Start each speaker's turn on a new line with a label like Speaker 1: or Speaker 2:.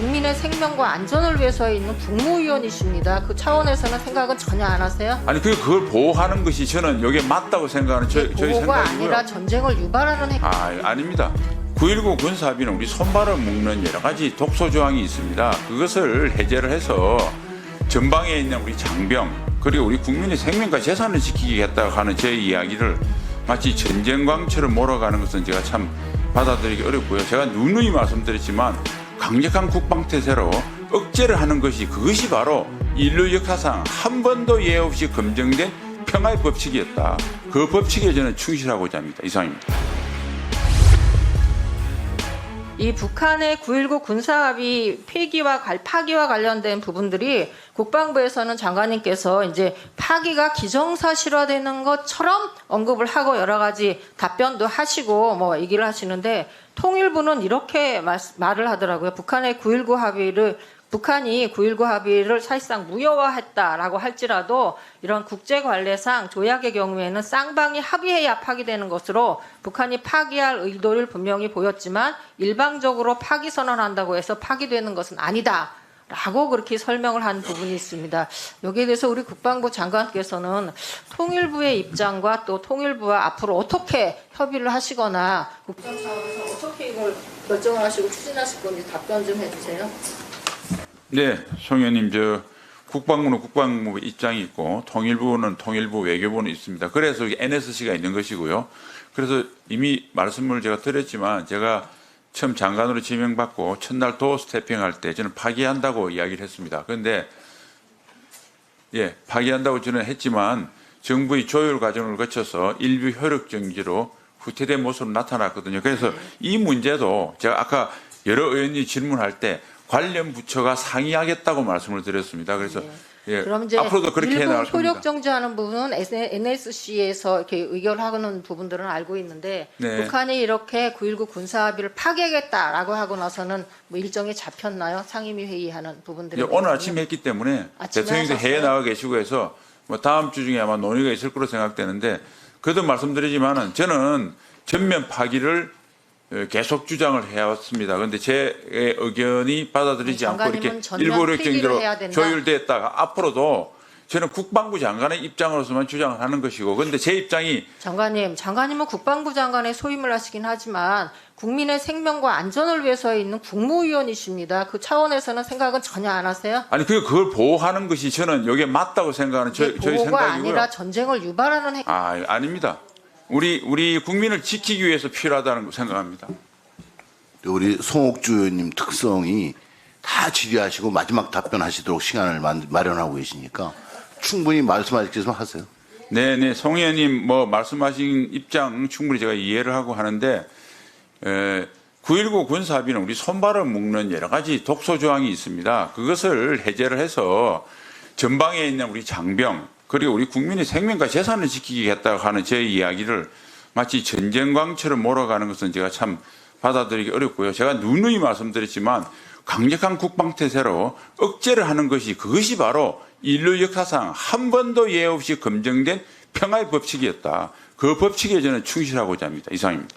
Speaker 1: 국민의 생명과 안전을 위해서 있는 국무위원이십니다. 그 차원에서는 생각은 전혀 안 하세요?
Speaker 2: 아니 그걸 보호하는 것이 저는 이게 맞다고 생각하는 저희
Speaker 1: 보호가
Speaker 2: 생각이고요.
Speaker 1: 아니라 전쟁을 유발하는 행위.
Speaker 2: 아닙니다. 9.19 군사합의는 우리 손발을 묶는 여러 가지 독소 조항이 있습니다. 그것을 해제를 해서 전방에 있는 우리 장병 그리고 우리 국민의 생명과 재산을 지키겠다고 하는 제 이야기를 마치 전쟁광처럼 몰아가는 것은 제가 참 받아들이기 어렵고요. 제가 누누이 말씀드렸지만 강력한 국방태세로 억제를 하는 것이 그것이 바로 인류 역사상 한 번도 예외 없이 검증된 평화의 법칙이었다. 그 법칙에 저는 충실하고자 합니다. 이상입니다.
Speaker 1: 이 북한의 9.19 군사합의 파기와 관련된 부분들이 국방부에서는 장관님께서 이제 파기가 기정사실화되는 것처럼 언급을 하고 여러 가지 답변도 하시고 뭐 얘기를 하시는데 통일부는 이렇게 말을 하더라고요. 북한이 9.19 합의를 사실상 무효화했다라고 할지라도 이런 국제관례상 조약의 경우에는 쌍방이 합의해야 파기되는 것으로 북한이 파기할 의도를 분명히 보였지만 일방적으로 파기 선언한다고 해서 파기되는 것은 아니다. 라고 그렇게 설명을 한 부분이 있습니다. 여기에 대해서 우리 국방부 장관께서는 통일부의 입장과 또 통일부와 앞으로 어떻게 협의를 하시거나 국정 차원에서 어떻게 이걸 결정을 하시고 추진하실 건지 답변 좀 해주세요.
Speaker 2: 네, 송 의원님, 국방부는 국방부 입장이 있고 통일부는 통일부 외교부는 있습니다. 그래서 NSC가 있는 것이고요. 그래서 이미 말씀을 제가 드렸지만 제가 처음 장관으로 지명받고 첫날 도어 스태핑할 때 저는 파기한다고 이야기를 했습니다. 그런데 파기한다고 저는 했지만 정부의 조율 과정을 거쳐서 일부 효력 정지로 후퇴된 모습으로 나타났거든요. 그래서 이 문제도 제가 아까 여러 의원이 질문할 때 관련 부처가 상의하겠다고 말씀을 드렸습니다. 그래서
Speaker 1: 그럼 이제
Speaker 2: 앞으로도 그렇게 해 나갈
Speaker 1: 일부
Speaker 2: 겁니다.
Speaker 1: 효력 정지하는 부분은 NSC에서 이렇게 의결하는 부분들은 알고 있는데 북한이 이렇게 9.19 군사합의를 파기하겠다라고 하고 나서는 뭐 일정이 잡혔나요? 상임위 회의하는 부분들이
Speaker 2: 오늘 아침에 했기 때문에 대통령도 해외 나가 계시고 해서 뭐 다음 주 중에 아마 논의가 있을 거로 생각되는데 그래도 말씀드리지만은 저는 전면 파기를 계속 주장을 해왔습니다. 그런데 제 의견이 받아들이지 않고 이렇게 일부력 정도로 조율됐다가 앞으로도 저는 국방부 장관의 입장으로서만 주장을 하는 것이고 그런데 제 입장이
Speaker 1: 장관님은 국방부 장관의 소임을 하시긴 하지만 국민의 생명과 안전을 위해서 있는 국무위원이십니다. 그 차원에서는 생각은 전혀 안 하세요?
Speaker 2: 아니 그걸 보호하는 것이 저는 이게 맞다고 생각하는 저희 생각이고요.
Speaker 1: 보호가 아니라 전쟁을 유발하는 행위.
Speaker 2: 아닙니다. 우리 국민을 지키기 위해서 필요하다는 거 생각합니다.
Speaker 3: 우리 송옥주 의원님 특성이 다 질의하시고 마지막 답변하시도록 시간을 마련하고 계시니까 충분히 말씀하실 수 있으면 하세요.
Speaker 2: 네, 송 의원님 뭐 말씀하신 입장 충분히 제가 이해를 하고 하는데 9.19 군사합의는 우리 손발을 묶는 여러 가지 독소 조항이 있습니다. 그것을 해제를 해서 전방에 있는 우리 장병 그리고 우리 국민의 생명과 재산을 지키겠다고 하는 제 이야기를 마치 전쟁광처럼 몰아가는 것은 제가 참 받아들이기 어렵고요. 제가 누누이 말씀드렸지만 강력한 국방태세로 억제를 하는 것이 그것이 바로 인류 역사상 한 번도 예외 없이 검증된 평화의 법칙이었다. 그 법칙에 저는 충실하고자 합니다. 이상입니다.